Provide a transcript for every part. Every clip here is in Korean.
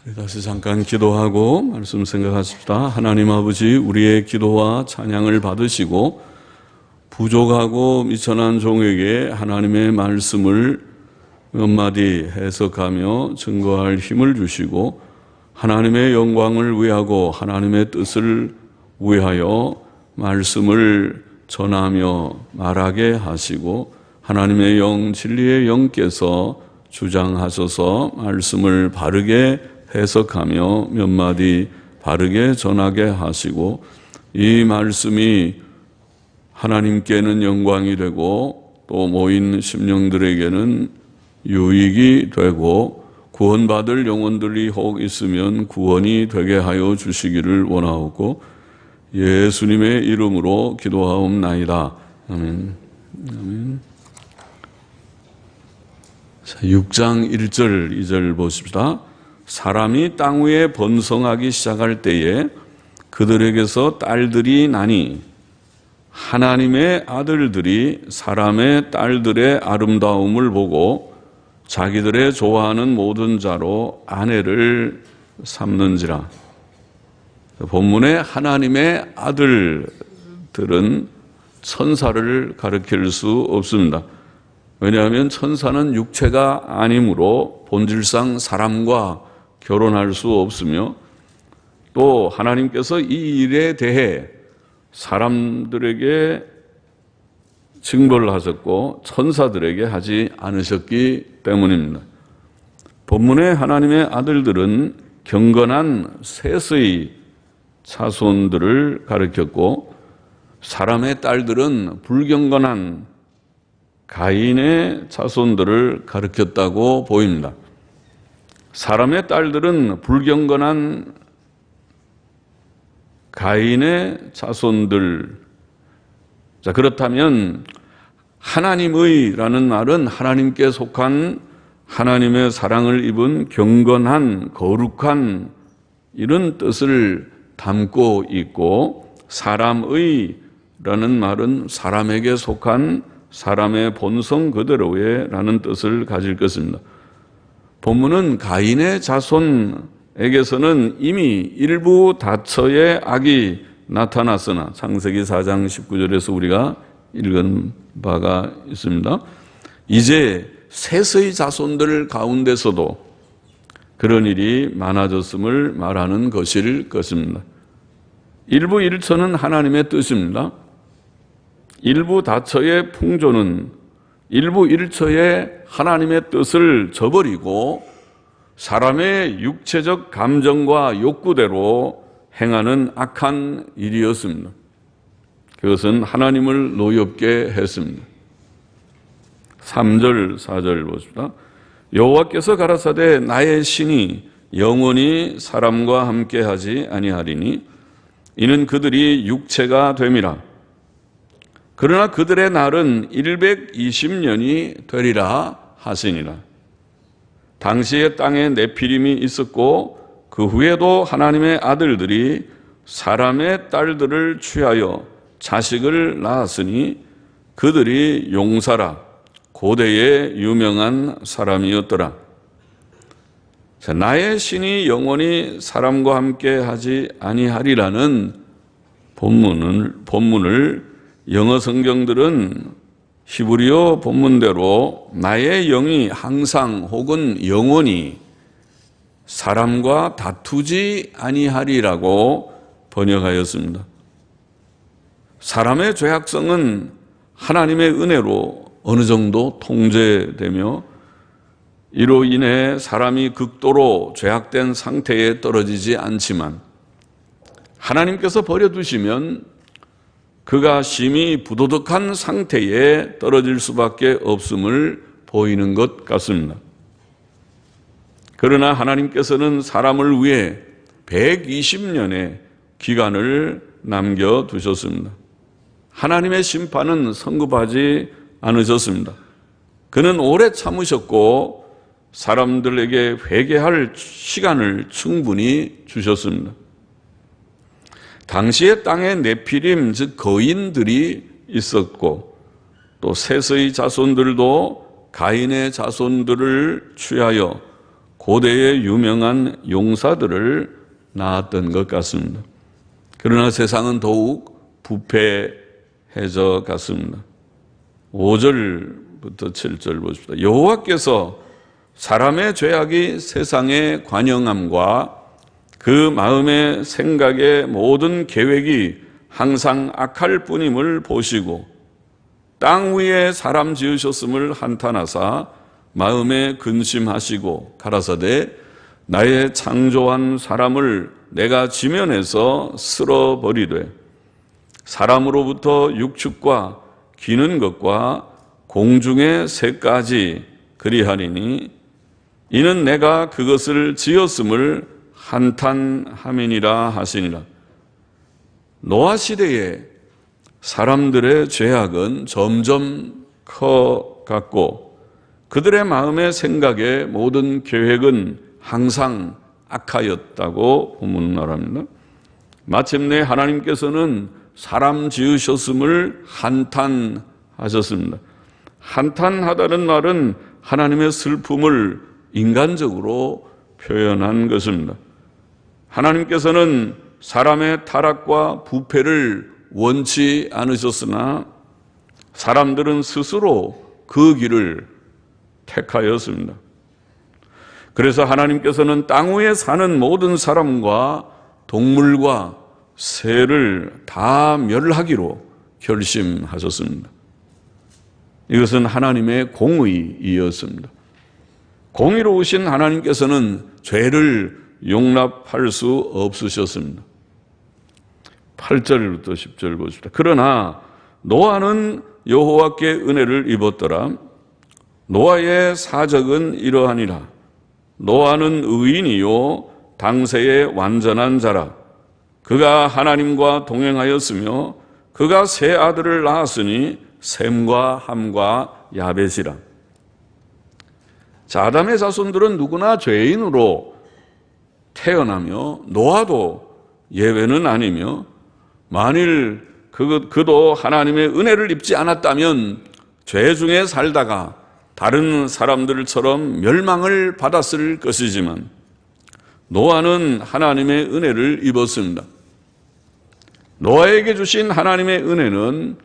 우리 다시 잠깐 기도하고 말씀 생각하십시다. 하나님 아버지, 우리의 기도와 찬양을 받으시고 부족하고 미천한 종에게 하나님의 말씀을 몇 마디 해석하며 증거할 힘을 주시고 하나님의 영광을 위하고 하나님의 뜻을 위하여 말씀을 전하며 말하게 하시고 하나님의 영, 진리의 영께서 주장하셔서 말씀을 바르게 해석하며 몇 마디 바르게 전하게 하시고 이 말씀이 하나님께는 영광이 되고 또 모인 심령들에게는 유익이 되고 구원받을 영혼들이 혹 있으면 구원이 되게 하여 주시기를 원하옵고 예수님의 이름으로 기도하옵나이다. 아멘. 아멘. 자, 6장 1절 2절 보십시다. 사람이 땅 위에 번성하기 시작할 때에 그들에게서 딸들이 나니 하나님의 아들들이 사람의 딸들의 아름다움을 보고 자기들의 좋아하는 모든 자로 아내를 삼는지라. 본문에 하나님의 아들들은 천사를 가리킬 수 없습니다. 왜냐하면 천사는 육체가 아니므로 본질상 사람과 결혼할 수 없으며 또 하나님께서 이 일에 대해 사람들에게 징벌을 하셨고 천사들에게 하지 않으셨기 때문입니다. 본문의 하나님의 아들들은 경건한 셋의 자손들을 가리켰고 사람의 딸들은 불경건한 가인의 자손들을 가리켰다고 보입니다. 사람의 딸들은 불경건한 가인의 자손들. 자, 그렇다면 하나님의라는 말은 하나님께 속한 하나님의 사랑을 입은 경건한 거룩한 이런 뜻을 담고 있고 사람의라는 말은 사람에게 속한 사람의 본성 그대로의 라는 뜻을 가질 것입니다. 본문은 가인의 자손에게서는 이미 일부 다처의 악이 나타났으나 창세기 4장 19절에서 우리가 읽은 바가 있습니다. 이제 셋의 자손들 가운데서도 그런 일이 많아졌음을 말하는 것일 것입니다. 일부 일처는 하나님의 뜻입니다. 일부 다처의 풍조는 일부 일처의 하나님의 뜻을 저버리고 사람의 육체적 감정과 욕구대로 행하는 악한 일이었습니다. 그것은 하나님을 노엽게 했습니다. 3절 4절 보십시다. 여호와께서 가라사대 나의 신이 영원히 사람과 함께하지 아니하리니 이는 그들이 육체가 됨이라. 그러나 그들의 날은 120년이 되리라 하시니라. 당시에 땅에 네피림이 있었고 그 후에도 하나님의 아들들이 사람의 딸들을 취하여 자식을 낳았으니 그들이 용사라 고대의 유명한 사람이었더라. 자, 나의 신이 영원히 사람과 함께 하지 아니하리라는 본문을 영어 성경들은 히브리어 본문대로 나의 영이 항상 혹은 영원히 사람과 다투지 아니하리라고 번역하였습니다. 사람의 죄악성은 하나님의 은혜로 어느 정도 통제되며 이로 인해 사람이 극도로 죄악된 상태에 떨어지지 않지만 하나님께서 버려두시면 그가 심히 부도덕한 상태에 떨어질 수밖에 없음을 보이는 것 같습니다. 그러나 하나님께서는 사람을 위해 120년의 기간을 남겨두셨습니다. 하나님의 심판은 성급하지 않으셨습니다. 그는 오래 참으셨고 사람들에게 회개할 시간을 충분히 주셨습니다. 당시에 땅에 네피림 즉 거인들이 있었고 또 셋의 자손들도 가인의 자손들을 취하여 고대의 유명한 용사들을 낳았던 것 같습니다. 그러나 세상은 더욱 부패해져 갔습니다. 5절부터 7절 보십시다. 여호와께서 사람의 죄악이 세상의 관영함과 그 마음의 생각의 모든 계획이 항상 악할 뿐임을 보시고 땅 위에 사람 지으셨음을 한탄하사 마음에 근심하시고 가라사대 나의 창조한 사람을 내가 지면에서 쓸어버리되 사람으로부터 육축과 기는 것과 공중의 새까지 그리하리니 이는 내가 그것을 지었음을 한탄함이니라 하시니라. 노아 시대에 사람들의 죄악은 점점 커갔고 그들의 마음의 생각의 모든 계획은 항상 악하였다고 본문은 말합니다. 마침내 하나님께서는 사람 지으셨음을 한탄하셨습니다. 한탄하다는 말은 하나님의 슬픔을 인간적으로 표현한 것입니다. 하나님께서는 사람의 타락과 부패를 원치 않으셨으나 사람들은 스스로 그 길을 택하였습니다. 그래서 하나님께서는 땅 위에 사는 모든 사람과 동물과 새를 다 멸하기로 결심하셨습니다. 이것은 하나님의 공의이었습니다. 공의로우신 하나님께서는 죄를 용납할 수 없으셨습니다. 8절부터 10절 보십시다. 그러나 노아는 여호와께 은혜를 입었더라. 노아의 사적은 이러하니라. 노아는 의인이요 당세의 완전한 자라. 그가 하나님과 동행하였으며 그가 세 아들을 낳았으니 셈과 함과 야벳이라. 자, 아담의 자손들은 누구나 죄인으로 태어나며 노아도 예외는 아니며 만일 그도 하나님의 은혜를 입지 않았다면 죄 중에 살다가 다른 사람들처럼 멸망을 받았을 것이지만 노아는 하나님의 은혜를 입었습니다. 노아에게 주신 하나님의 은혜는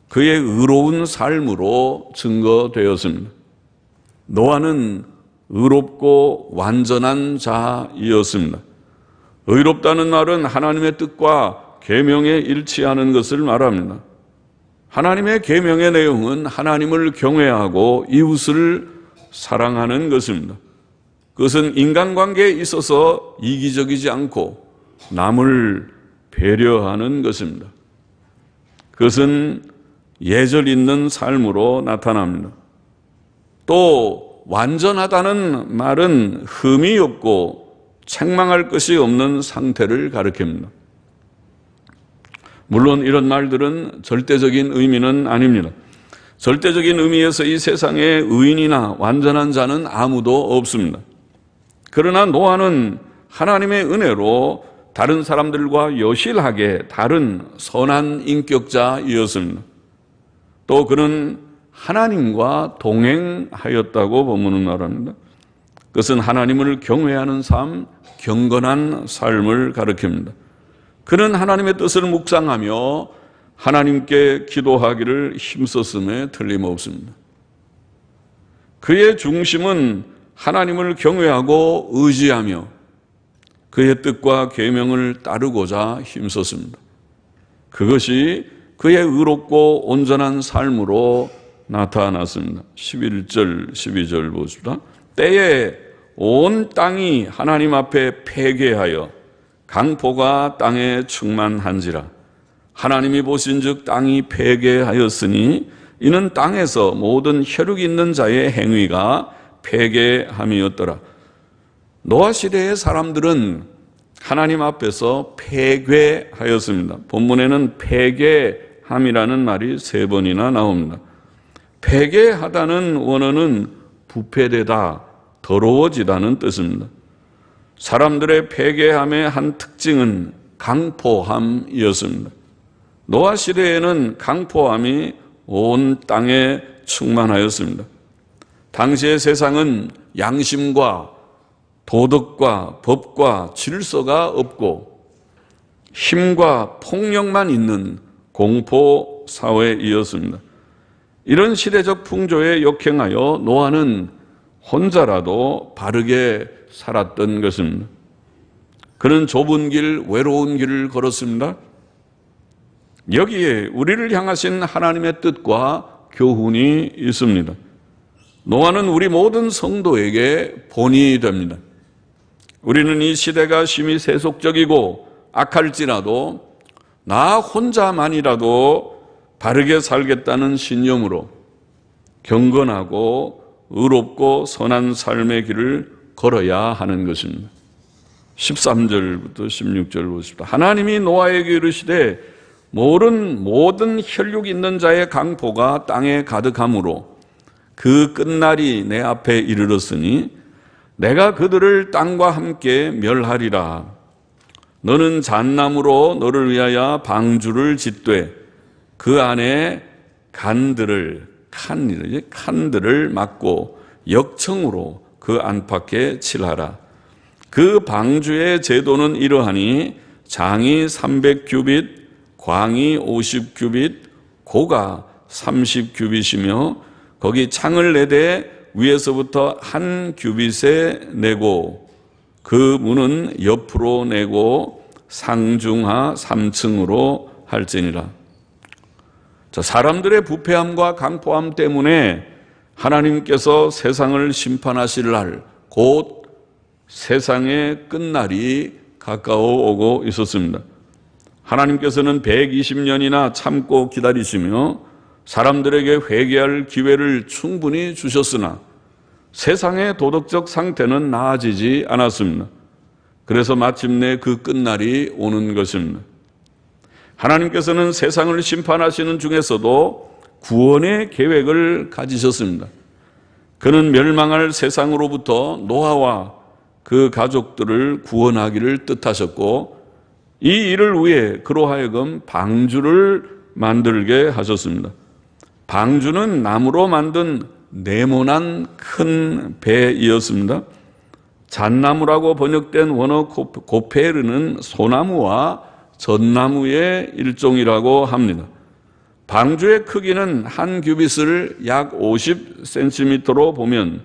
그의 의로운 삶으로 증거되었습니다. 노아는 의롭고 완전한 자이었습니다. 의롭다는 말은 하나님의 뜻과 계명에 일치하는 것을 말합니다. 하나님의 계명의 내용은 하나님을 경외하고 이웃을 사랑하는 것입니다. 그것은 인간관계에 있어서 이기적이지 않고 남을 배려하는 것입니다. 그것은 예절 있는 삶으로 나타납니다. 또 완전하다는 말은 흠이 없고 책망할 것이 없는 상태를 가리킵니다. 물론 이런 말들은 절대적인 의미는 아닙니다. 절대적인 의미에서 이 세상에 의인이나 완전한 자는 아무도 없습니다. 그러나 노아는 하나님의 은혜로 다른 사람들과 여실하게 다른 선한 인격자이었습니다. 또 그는 하나님과 동행하였다고 본문은 말합니다. 그것은 하나님을 경외하는 삶, 경건한 삶을 가리킵니다. 그는 하나님의 뜻을 묵상하며 하나님께 기도하기를 힘썼음에 틀림없습니다. 그의 중심은 하나님을 경외하고 의지하며 그의 뜻과 계명을 따르고자 힘썼습니다. 그것이 그의 의롭고 온전한 삶으로 나타났습니다. 11절, 12절 보십시다. 때에 온 땅이 하나님 앞에 패괴하여 강포가 땅에 충만한지라. 하나님이 보신즉 땅이 패괴하였으니 이는 땅에서 모든 혈육 있는 자의 행위가 패괴함이었더라. 노아 시대의 사람들은 하나님 앞에서 패괴하였습니다. 본문에는 패괴함이라는 말이 3번이나 나옵니다. 패괴하다는 원어는 부패되다, 더러워지다는 뜻입니다. 사람들의 패괴함의 한 특징은 강포함이었습니다. 노아 시대에는 강포함이 온 땅에 충만하였습니다. 당시의 세상은 양심과 도덕과 법과 질서가 없고 힘과 폭력만 있는 공포 사회이었습니다. 이런 시대적 풍조에 역행하여 노아는 혼자라도 바르게 살았던 것입니다. 그는 좁은 길, 외로운 길을 걸었습니다. 여기에 우리를 향하신 하나님의 뜻과 교훈이 있습니다. 노아는 우리 모든 성도에게 본이 됩니다. 우리는 이 시대가 심히 세속적이고 악할지라도 나 혼자만이라도 바르게 살겠다는 신념으로 경건하고 의롭고 선한 삶의 길을 걸어야 하는 것입니다. 13절부터 16절 보십시오. 하나님이 노아에게 이르시되 모든 혈육 있는 자의 강포가 땅에 가득하므로 그 끝날이 내 앞에 이르렀으니 내가 그들을 땅과 함께 멸하리라. 너는 잣나무로 너를 위하여 방주를 짓되 그 안에 칸들을 막고 역청으로 그 안팎에 칠하라. 그 방주의 제도는 이러하니 장이 300규빗, 광이 50규빗, 고가 30규빗이며 거기 창을 내되 위에서부터 한 규빗에 내고 그 문은 옆으로 내고 상중하 3층으로 할지니라. 자, 사람들의 부패함과 강포함 때문에 하나님께서 세상을 심판하실 날, 곧 세상의 끝날이 가까워 오고 있었습니다. 하나님께서는 120년이나 참고 기다리시며 사람들에게 회개할 기회를 충분히 주셨으나 세상의 도덕적 상태는 나아지지 않았습니다. 그래서 마침내 그 끝날이 오는 것입니다. 하나님께서는 세상을 심판하시는 중에서도 구원의 계획을 가지셨습니다. 그는 멸망할 세상으로부터 노아와 그 가족들을 구원하기를 뜻하셨고 이 일을 위해 그로 하여금 방주를 만들게 하셨습니다. 방주는 나무로 만든 네모난 큰 배이었습니다. 잣나무라고 번역된 원어 고페르는 소나무와 전나무의 일종이라고 합니다. 방주의 크기는 한 규빗을 약 50cm로 보면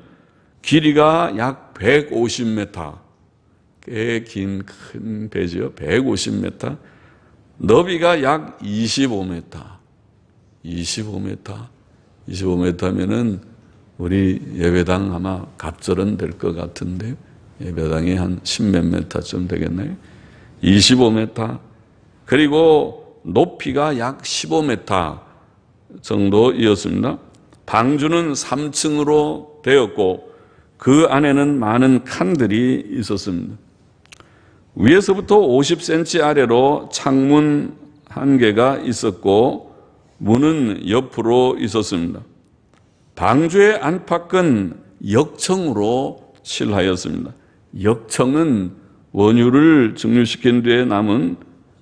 길이가 약 150m, 꽤 긴 큰 배지요. 150m, 너비가 약 25m, 25m면은 우리 예배당 아마 갑절은 될 것 같은데 예배당이 한 10몇 m쯤 되겠네요. 25m, 그리고 높이가 약 15m 정도이었습니다. 방주는 3층으로 되었고 그 안에는 많은 칸들이 있었습니다. 위에서부터 50cm 아래로 창문 한 개가 있었고 문은 옆으로 있었습니다. 방주의 안팎은 역청으로 칠하였습니다. 역청은 원유를 증류시킨 뒤에 남은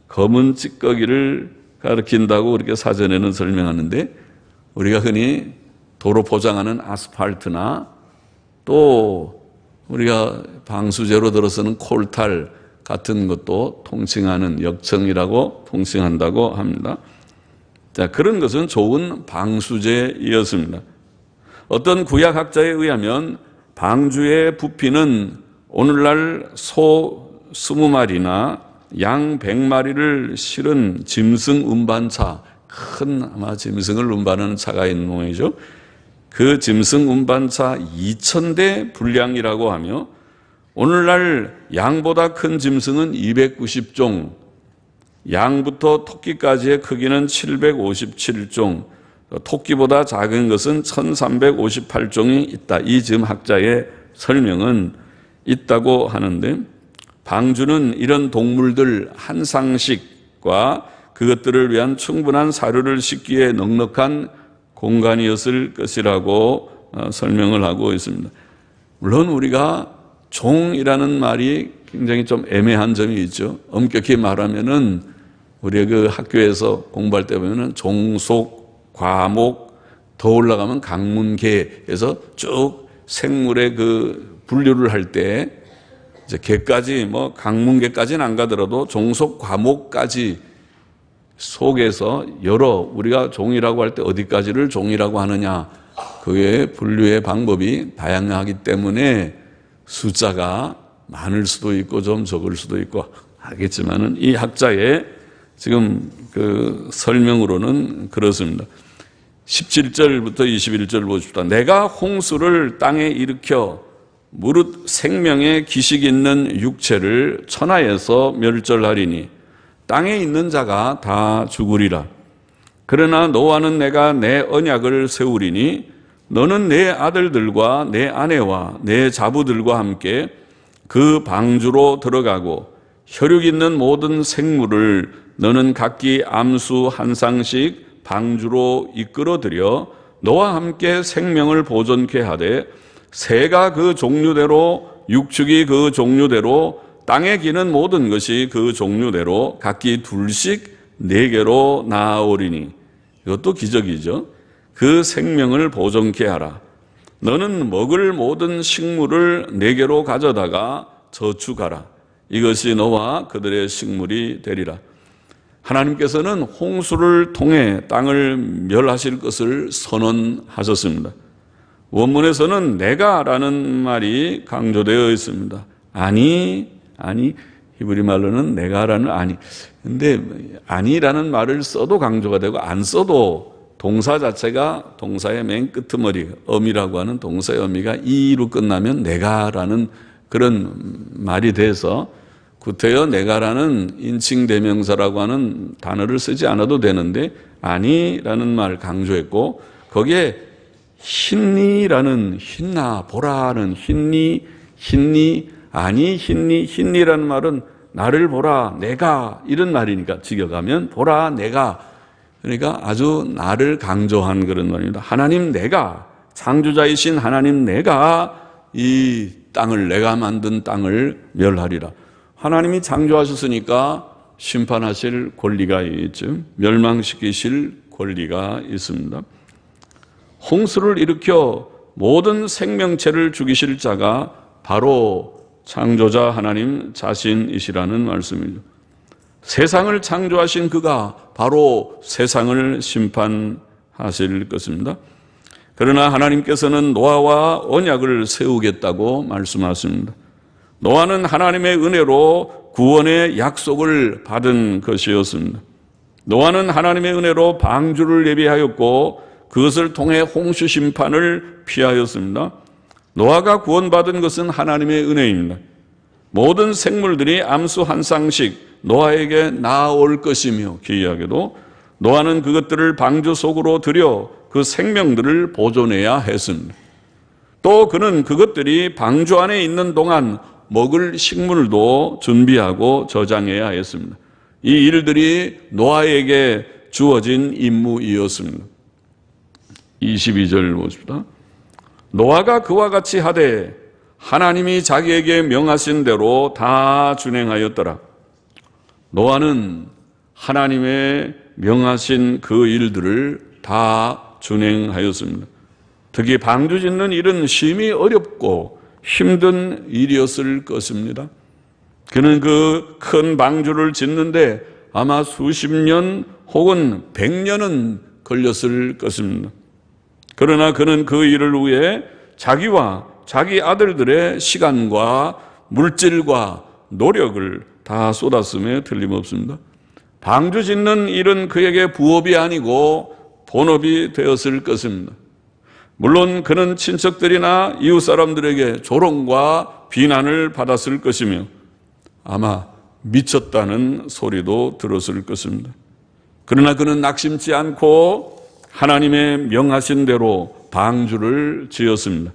검은 찌꺼기를 가리킨다고 그렇게 사전에는 설명하는데 우리가 흔히 도로 포장하는 아스팔트나 또 우리가 방수제로 들어서는 콜탈 같은 것도 통칭하는 역청이라고 통칭한다고 합니다. 자, 그런 것은 좋은 방수제이었습니다. 어떤 구약학자에 의하면 방주의 부피는 오늘날 소 20마리나 양 100마리를 실은 짐승 운반차, 큰 아마 짐승을 운반하는 차가 있는 모양이죠. 그 짐승 운반차 2000대 분량이라고 하며 오늘날 양보다 큰 짐승은 290종, 양부터 토끼까지의 크기는 757종, 토끼보다 작은 것은 1358종이 있다. 이 지금 학자의 설명은 있다고 하는데 방주는 이런 동물들 한 상씩과 그것들을 위한 충분한 사료를 싣기에 넉넉한 공간이었을 것이라고 설명을 하고 있습니다. 물론 우리가 종이라는 말이 굉장히 좀 애매한 점이 있죠. 엄격히 말하면은 우리가 그 학교에서 공부할 때 보면은 종속, 과목, 더 올라가면 강문계에서 쭉 생물의 그 분류를 할 때 이제 개까지 뭐 강문계까지는 안 가더라도 종속 과목까지 속에서 여러 우리가 종이라고 할 때 어디까지를 종이라고 하느냐 그의 분류의 방법이 다양하기 때문에 숫자가 많을 수도 있고 좀 적을 수도 있고 하겠지만은 이 학자의 지금 그 설명으로는 그렇습니다. 17절부터 21절 보십시다. 내가 홍수를 땅에 일으켜 무릇 생명의 기식 있는 육체를 천하에서 멸절하리니 땅에 있는 자가 다 죽으리라. 그러나 너와는 내가 내 언약을 세우리니 너는 내 아들들과 내 아내와 내 자부들과 함께 그 방주로 들어가고 혈육 있는 모든 생물을 너는 각기 암수 한 쌍씩 방주로 이끌어들여 너와 함께 생명을 보존케 하되 새가 그 종류대로 육축이 그 종류대로 땅에 기는 모든 것이 그 종류대로 각기 둘씩 4개로 나아오리니 이것도 기적이죠. 그 생명을 보존케 하라. 너는 먹을 모든 식물을 4개로 가져다가 저축하라. 이것이 너와 그들의 식물이 되리라. 하나님께서는 홍수를 통해 땅을 멸하실 것을 선언하셨습니다. 원문에서는 내가라는 말이 강조되어 있습니다. 아니 히브리 말로는 내가라는 아니. 근데 아니라는 말을 써도 강조가 되고 안 써도 동사 자체가 동사의 맨 끄트머리 어미라고 하는 동사의 어미가 이로 끝나면 내가라는 그런 말이 돼서 구태여 내가라는 인칭대명사라고 하는 단어를 쓰지 않아도 되는데 아니라는 말을 강조했고 거기에 흰니라는 흰나 보라는 흰니 아니 흰니라는 말은 나를 보라 내가 이런 말이니까 직역하면 보라 내가 그러니까 아주 나를 강조한 그런 말입니다. 하나님 내가 창조자이신 하나님 내가 이 땅을 내가 만든 땅을 멸하리라. 하나님이 창조하셨으니까 심판하실 권리가 있죠. 멸망시키실 권리가 있습니다. 홍수를 일으켜 모든 생명체를 죽이실 자가 바로 창조자 하나님 자신이시라는 말씀이죠. 세상을 창조하신 그가 바로 세상을 심판하실 것입니다. 그러나 하나님께서는 노아와 언약을 세우겠다고 말씀하십니다. 노아는 하나님의 은혜로 구원의 약속을 받은 것이었습니다. 노아는 하나님의 은혜로 방주를 예비하였고 그것을 통해 홍수 심판을 피하였습니다. 노아가 구원받은 것은 하나님의 은혜입니다. 모든 생물들이 암수 한 쌍씩 노아에게 나아올 것이며 기이하게도 노아는 그것들을 방주 속으로 들여 그 생명들을 보존해야 했습니다. 또 그는 그것들이 방주 안에 있는 동안 먹을 식물도 준비하고 저장해야 했습니다. 이 일들이 노아에게 주어진 임무이었습니다. 22절 보십시다. 노아가 그와 같이 하되 하나님이 자기에게 명하신 대로 다 준행하였더라. 노아는 하나님의 명하신 그 일들을 다 준행하였습니다. 특히 방주 짓는 일은 심히 어렵고 힘든 일이었을 것입니다. 그는 그 큰 방주를 짓는데 아마 수십 년 혹은 100년은 걸렸을 것입니다. 그러나 그는 그 일을 위해 자기와 자기 아들들의 시간과 물질과 노력을 다 쏟았음에 틀림없습니다. 방주 짓는 일은 그에게 부업이 아니고 본업이 되었을 것입니다. 물론 그는 친척들이나 이웃 사람들에게 조롱과 비난을 받았을 것이며 아마 미쳤다는 소리도 들었을 것입니다. 그러나 그는 낙심치 않고 하나님의 명하신 대로 방주를 지었습니다.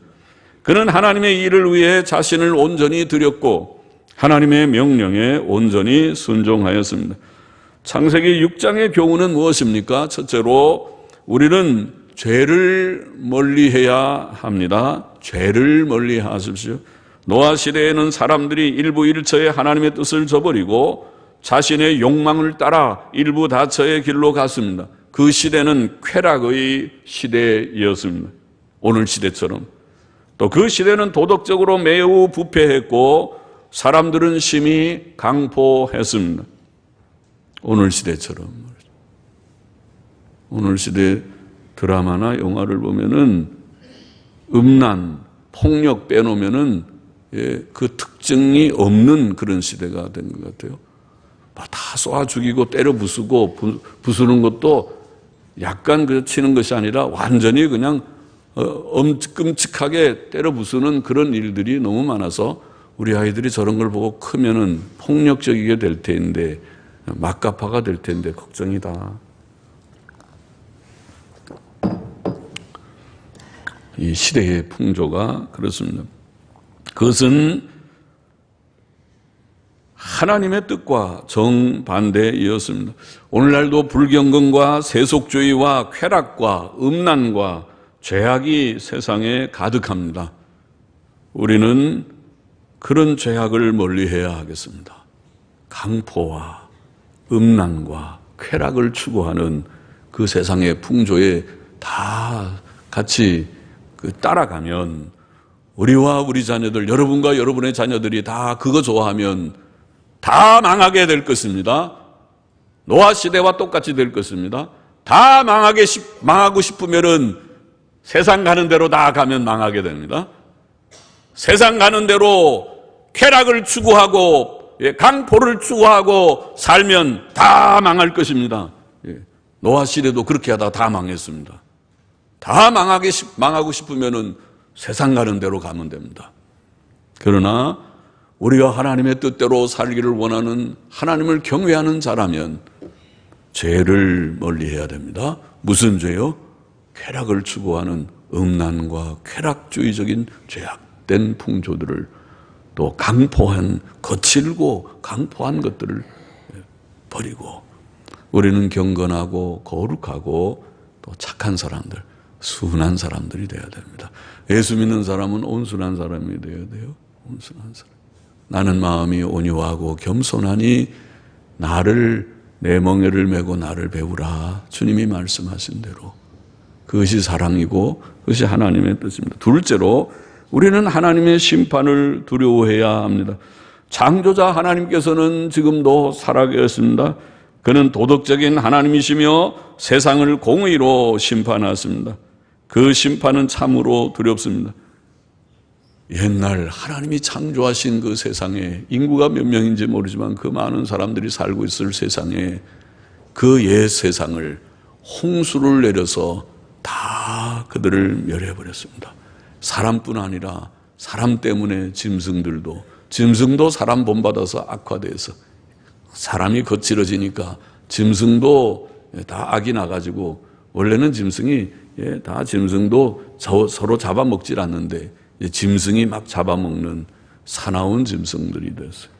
그는 하나님의 일을 위해 자신을 온전히 드렸고 하나님의 명령에 온전히 순종하였습니다. 창세기 6장의 교훈은 무엇입니까? 첫째로 우리는 죄를 멀리해야 합니다. 죄를 멀리하십시오. 노아 시대에는 사람들이 일부 일처에 하나님의 뜻을 저버리고 자신의 욕망을 따라 일부 다처의 길로 갔습니다. 그 시대는 쾌락의 시대였습니다. 오늘 시대처럼. 또 그 시대는 도덕적으로 매우 부패했고 사람들은 심히 강포했습니다. 오늘 시대처럼. 오늘 시대 드라마나 영화를 보면은 음란, 폭력 빼놓으면은 그 특징이 없는 그런 시대가 된 것 같아요. 다 쏴 죽이고 때려 부수고 부수는 것도 약간 그 치는 것이 아니라 완전히 그냥 끔찍하게 때려 부수는 그런 일들이 너무 많아서 우리 아이들이 저런 걸 보고 크면은 폭력적이게 될 텐데, 막가파가 될 텐데 걱정이다. 이 시대의 풍조가 그렇습니다. 그것은 하나님의 뜻과 정반대이었습니다. 오늘날도 불경건과 세속주의와 쾌락과 음란과 죄악이 세상에 가득합니다. 우리는 그런 죄악을 멀리해야 하겠습니다. 강포와 음란과 쾌락을 추구하는 그 세상의 풍조에 다 같이 따라가면 우리와 우리 자녀들, 여러분과 여러분의 자녀들이 다 그거 좋아하면 다 망하게 될 것입니다. 노아 시대와 똑같이 될 것입니다. 다 망하고 싶으면은 세상 가는 대로 다 가면 망하게 됩니다. 세상 가는 대로 쾌락을 추구하고 강포를 추구하고 살면 다 망할 것입니다. 노아 시대도 그렇게 하다가 다 망했습니다. 다 망하고 싶으면은 세상 가는 대로 가면 됩니다. 그러나 우리가 하나님의 뜻대로 살기를 원하는, 하나님을 경외하는 자라면 죄를 멀리해야 됩니다. 무슨 죄요? 쾌락을 추구하는 음란과 쾌락주의적인 죄악된 풍조들을, 또 강포한, 거칠고 강포한 것들을 버리고 우리는 경건하고 거룩하고 또 착한 사람들, 순한 사람들이 되어야 됩니다. 예수 믿는 사람은 온순한 사람이 되어야 돼요. 온순한 사람. 나는 마음이 온유하고 겸손하니 내 멍에를 메고 나를 배우라. 주님이 말씀하신 대로. 그것이 사랑이고 그것이 하나님의 뜻입니다. 둘째로 우리는 하나님의 심판을 두려워해야 합니다. 창조자 하나님께서는 지금도 살아계십니다. 그는 도덕적인 하나님이시며 세상을 공의로 심판하십니다. 그 심판은 참으로 두렵습니다. 옛날 하나님이 창조하신 그 세상에 인구가 몇 명인지 모르지만 그 많은 사람들이 살고 있을 세상에 그 옛 세상을 홍수를 내려서 다 그들을 멸해버렸습니다. 사람뿐 아니라 사람 때문에 짐승도 사람 본받아서 악화돼서 사람이 거칠어지니까 짐승도 다 악이 나가지고 원래는 짐승도 서로 잡아먹질 않는데 짐승이 막 잡아먹는 사나운 짐승들이 됐어요.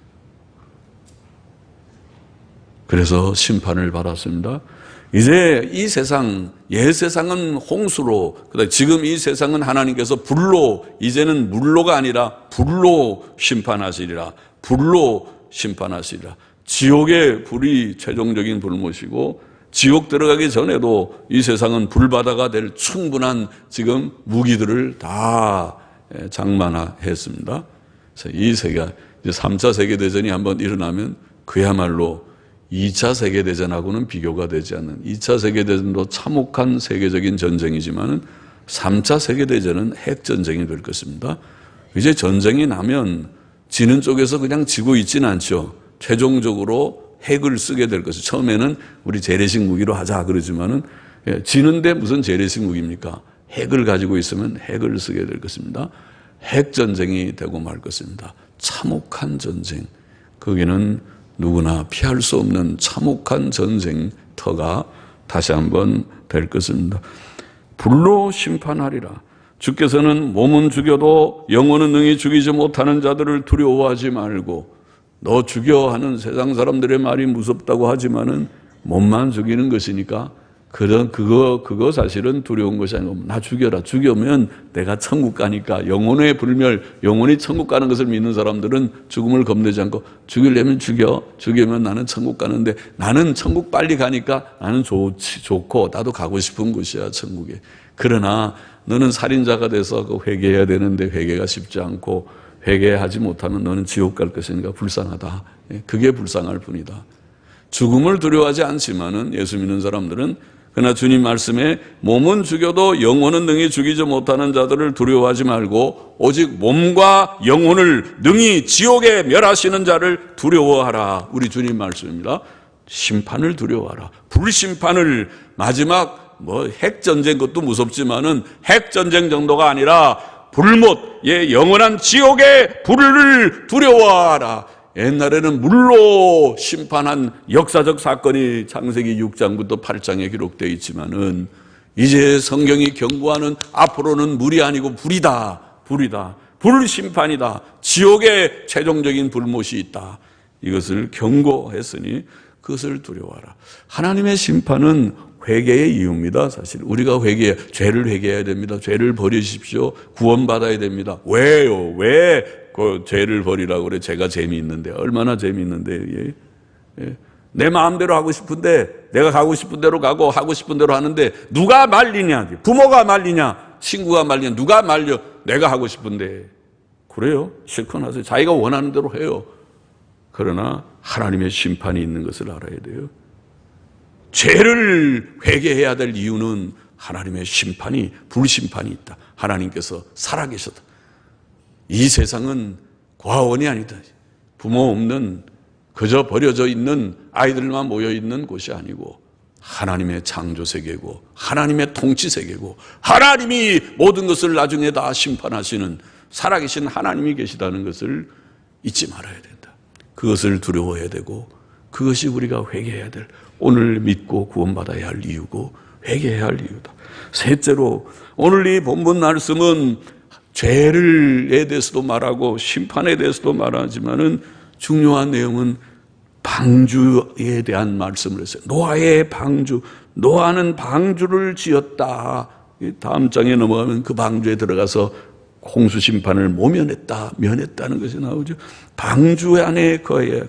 그래서 심판을 받았습니다. 이제 이 세상, 옛 세상은 홍수로, 지금 이 세상은 하나님께서 불로, 이제는 물로가 아니라 불로 심판하시리라. 불로 심판하시리라. 지옥의 불이 최종적인 불못이고 지옥 들어가기 전에도 이 세상은 불바다가 될 충분한 지금 무기들을 다 장만했습니다. 그래서 이 세계가 이제 3차 세계대전이 한번 일어나면 그야말로 2차 세계대전하고는 비교가 되지 않는, 2차 세계대전도 참혹한 세계적인 전쟁이지만은 3차 세계대전은 핵전쟁이 될 것입니다. 이제 전쟁이 나면 지는 쪽에서 그냥 지고 있지는 않죠. 최종적으로 핵을 쓰게 될 것이죠. 처음에는 우리 재래식 무기로 하자 그러지만은 지는데 무슨 재래식 무기입니까? 핵을 가지고 있으면 핵을 쓰게 될 것입니다. 핵전쟁이 되고 말 것입니다. 참혹한 전쟁. 거기는 누구나 피할 수 없는 참혹한 전쟁터가 다시 한번 될 것입니다. 불로 심판하리라. 주께서는 몸은 죽여도 영혼은 능히 죽이지 못하는 자들을 두려워하지 말고, 너 죽여 하는 세상 사람들의 말이 무섭다고 하지만은 몸만 죽이는 것이니까 그거 사실은 두려운 것이 아니고, 나 죽여라. 죽여면 내가 천국 가니까. 영혼의 불멸, 영혼이 천국 가는 것을 믿는 사람들은 죽음을 겁내지 않고, 죽이려면 죽이면 나는 천국 가는데, 나는 천국 빨리 가니까 나는 좋고 나도 가고 싶은 곳이야, 천국에. 그러나 너는 살인자가 돼서 회개해야 되는데 회개가 쉽지 않고, 회개하지 못하면 너는 지옥 갈 것이니까 불쌍하다. 그게 불쌍할 뿐이다. 죽음을 두려워하지 않지만은 예수 믿는 사람들은 그러나 주님 말씀에 몸은 죽여도 영혼은 능히 죽이지 못하는 자들을 두려워하지 말고 오직 몸과 영혼을 능히 지옥에 멸하시는 자를 두려워하라. 우리 주님 말씀입니다. 심판을 두려워하라. 불심판을 마지막 핵전쟁 것도 무섭지만은 핵전쟁 정도가 아니라 불못, 영원한 지옥의 불을 두려워하라. 옛날에는 물로 심판한 역사적 사건이 창세기 6장부터 8장에 기록되어 있지만은 이제 성경이 경고하는 앞으로는 물이 아니고 불이다. 불심판이다. 지옥에 최종적인 불못이 있다. 이것을 경고했으니 그것을 두려워하라. 하나님의 심판은 회개의 이유입니다. 사실 우리가 죄를 회개해야 됩니다. 죄를 버리십시오. 구원받아야 됩니다. 왜요? 왜 그 죄를 버리라고 그래? 죄가 재미있는데. 얼마나 재미있는데. 내 마음대로 하고 싶은데, 내가 가고 싶은 대로 가고 하고 싶은 대로 하는데 누가 말리냐? 부모가 말리냐? 친구가 말리냐? 누가 말려? 내가 하고 싶은데. 그래요? 실컷 하세요. 자기가 원하는 대로 해요. 그러나 하나님의 심판이 있는 것을 알아야 돼요. 죄를 회개해야 될 이유는 하나님의 심판이, 불심판이 있다. 하나님께서 살아계셨다. 이 세상은 과원이 아니다. 부모 없는, 그저 버려져 있는 아이들만 모여 있는 곳이 아니고 하나님의 창조 세계고 하나님의 통치 세계고 하나님이 모든 것을 나중에 다 심판하시는 살아계신 하나님이 계시다는 것을 잊지 말아야 된다. 그것을 두려워해야 되고 그것이 우리가 회개해야 될, 오늘 믿고 구원받아야 할 이유고 회개해야 할 이유다. 셋째로 오늘 이 본문 말씀은 죄에 대해서도 말하고 심판에 대해서도 말하지만은 중요한 내용은 방주에 대한 말씀을 했어요. 노아의 방주. 노아는 방주를 지었다. 다음 장에 넘어가면 그 방주에 들어가서 홍수 심판을 면했다는 것이 나오죠. 방주 안에 거해라.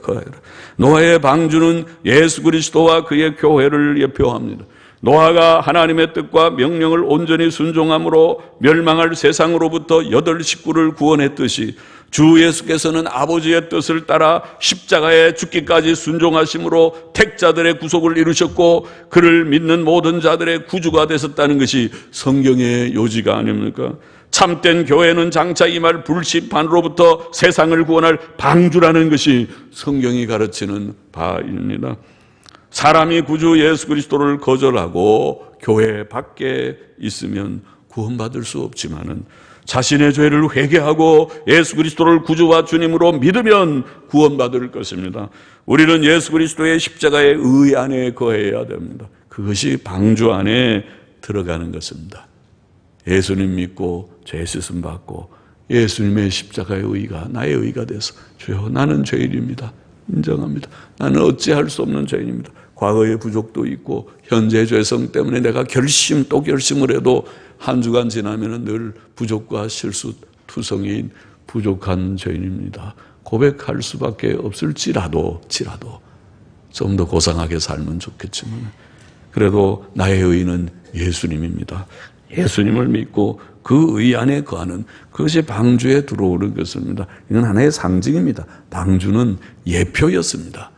노아의 방주는 예수 그리스도와 그의 교회를 예표합니다. 노아가 하나님의 뜻과 명령을 온전히 순종함으로 멸망할 세상으로부터 8 식구를 구원했듯이 주 예수께서는 아버지의 뜻을 따라 십자가에 죽기까지 순종하심으로 택자들의 구속을 이루셨고 그를 믿는 모든 자들의 구주가 되셨다는 것이 성경의 요지가 아닙니까? 참된 교회는 장차 임할 불심판으로부터 세상을 구원할 방주라는 것이 성경이 가르치는 바입니다. 사람이 구주 예수 그리스도를 거절하고 교회 밖에 있으면 구원받을 수 없지만은 자신의 죄를 회개하고 예수 그리스도를 구주와 주님으로 믿으면 구원받을 것입니다. 우리는 예수 그리스도의 십자가의 의 안에 거해야 됩니다. 그것이 방주 안에 들어가는 것입니다. 예수님 믿고 죄 씻음 받고 예수님의 십자가의 의가 나의 의가 돼서 주여 나는 죄인입니다. 인정합니다. 나는 어찌할 수 없는 죄인입니다. 과거의 부족도 있고 현재 죄성 때문에 내가 또 결심을 해도 한 주간 지나면 늘 부족과 실수 투성이인 부족한 죄인입니다. 고백할 수밖에 없을지라도 좀 더 고상하게 살면 좋겠지만 그래도 나의 의는 예수님입니다. 예수님을 믿고 그 의 안에 거하는 그것이 방주에 들어오는 것입니다. 이건 하나의 상징입니다. 방주는 예표였습니다.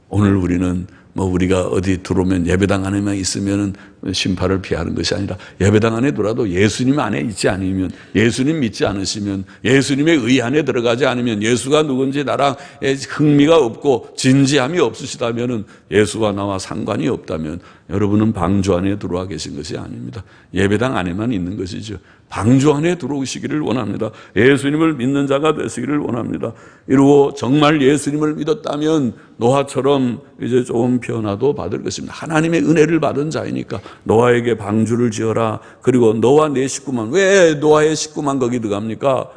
오늘 우리는 우리가 어디 들어오면 예배당 안에만 있으면 심판을 피하는 것이 아니라 예배당 안에 들어와도 예수님 안에 있지 않으면, 예수님 믿지 않으시면, 예수님의 의 안에 들어가지 않으면, 예수가 누군지 나랑 흥미가 없고 진지함이 없으시다면, 예수와 나와 상관이 없다면 여러분은 방주 안에 들어와 계신 것이 아닙니다. 예배당 안에만 있는 것이죠. 방주 안에 들어오시기를 원합니다. 예수님을 믿는 자가 되시기를 원합니다. 이러고 정말 예수님을 믿었다면 노아처럼 이제 좀 변화도 받을 것입니다. 하나님의 은혜를 받은 자이니까 노아에게 방주를 지어라. 그리고 너와 네 식구만, 왜 노아의 식구만 거기 들어갑니까?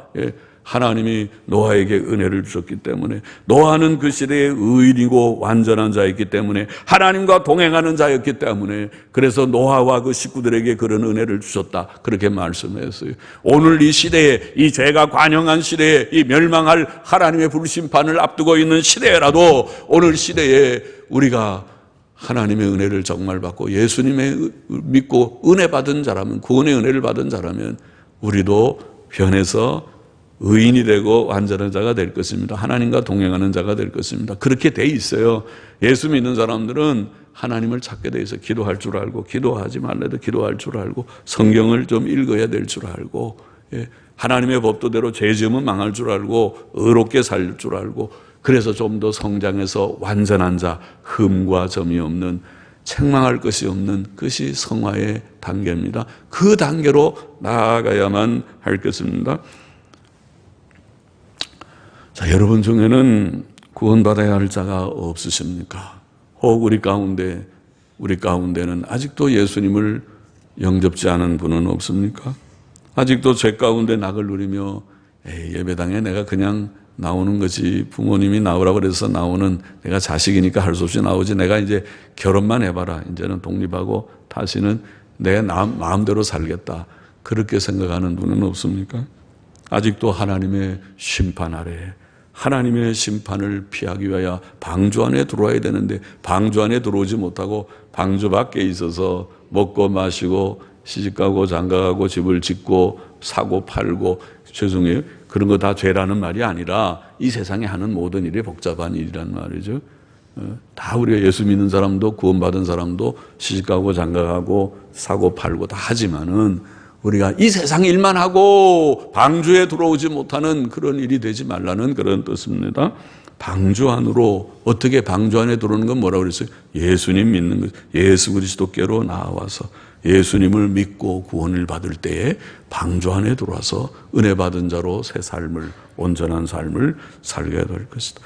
하나님이 노아에게 은혜를 주셨기 때문에, 노아는 그 시대의 의인이고 완전한 자였기 때문에, 하나님과 동행하는 자였기 때문에, 그래서 노아와 그 식구들에게 그런 은혜를 주셨다, 그렇게 말씀했어요. 오늘 이 시대에, 이 죄가 관영한 시대에, 이 멸망할 하나님의 불심판을 앞두고 있는 시대라도 오늘 시대에 우리가 하나님의 은혜를 정말 받고 예수님의 믿고 은혜 받은 자라면, 구원의 은혜를 받은 자라면 우리도 변해서 의인이 되고 완전한 자가 될 것입니다. 하나님과 동행하는 자가 될 것입니다. 그렇게 돼 있어요. 예수 믿는 사람들은 하나님을 찾게 돼 있어. 기도할 줄 알고, 기도하지 말래도 기도할 줄 알고, 성경을 좀 읽어야 될 줄 알고, 하나님의 법도대로 죄 지으면 망할 줄 알고, 의롭게 살 줄 알고, 그래서 좀 더 성장해서 완전한 자, 흠과 점이 없는, 책망할 것이 없는 것이 성화의 단계입니다. 그 단계로 나아가야만 할 것입니다. 자, 여러분 중에는 구원받아야 할 자가 없으십니까? 혹 우리 가운데는 아직도 예수님을 영접지 않은 분은 없습니까? 아직도 죄 가운데 낙을 누리며 예배당에 내가 그냥 나오는 거지, 부모님이 나오라 그래서 나오는, 내가 자식이니까 할 수 없이 나오지, 내가 이제 결혼만 해봐라, 이제는 독립하고 다시는 내 마음대로 살겠다, 그렇게 생각하는 분은 없습니까? 아직도 하나님의 심판 아래, 하나님의 심판을 피하기 위하여 방주 안에 들어와야 되는데 방주 안에 들어오지 못하고 방주 밖에 있어서 먹고 마시고 시집가고 장가가고 집을 짓고 사고 팔고, 죄송해요, 그런 거 다 죄라는 말이 아니라 이 세상에 하는 모든 일이 복잡한 일이란 말이죠. 다 우리가 예수 믿는 사람도 구원받은 사람도 시집가고 장가가고 사고 팔고 다 하지만은 우리가 이 세상 일만 하고 방주에 들어오지 못하는 그런 일이 되지 말라는 그런 뜻입니다. 방주 안으로, 어떻게 방주 안에 들어오는 건 뭐라고 그랬어요? 예수님 믿는 것, 예수 그리스도께로 나와서 예수님을 믿고 구원을 받을 때에 방주 안에 들어와서 은혜 받은 자로 새 삶을, 온전한 삶을 살게 될 것이다.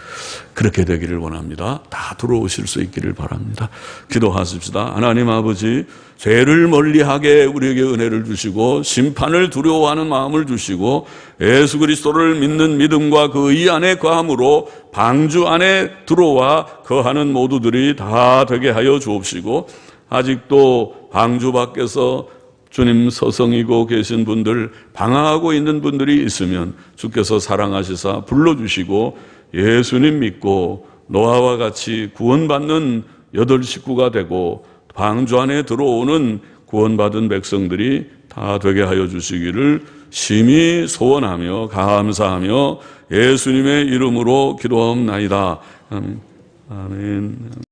그렇게 되기를 원합니다. 다 들어오실 수 있기를 바랍니다. 기도하십시다. 하나님 아버지, 죄를 멀리하게 우리에게 은혜를 주시고 심판을 두려워하는 마음을 주시고 예수 그리스도를 믿는 믿음과 그 의 안에 거함으로 방주 안에 들어와 거하는 모두들이 다 되게 하여 주옵시고, 아직도 방주 밖에서 주님 서성이고 계신 분들, 방황하고 있는 분들이 있으면 주께서 사랑하시사 불러주시고 예수님 믿고 노아와 같이 구원받는 8 식구가 되고 방주 안에 들어오는 구원받은 백성들이 다 되게 하여 주시기를 심히 소원하며 감사하며 예수님의 이름으로 기도하옵나이다. 아멘.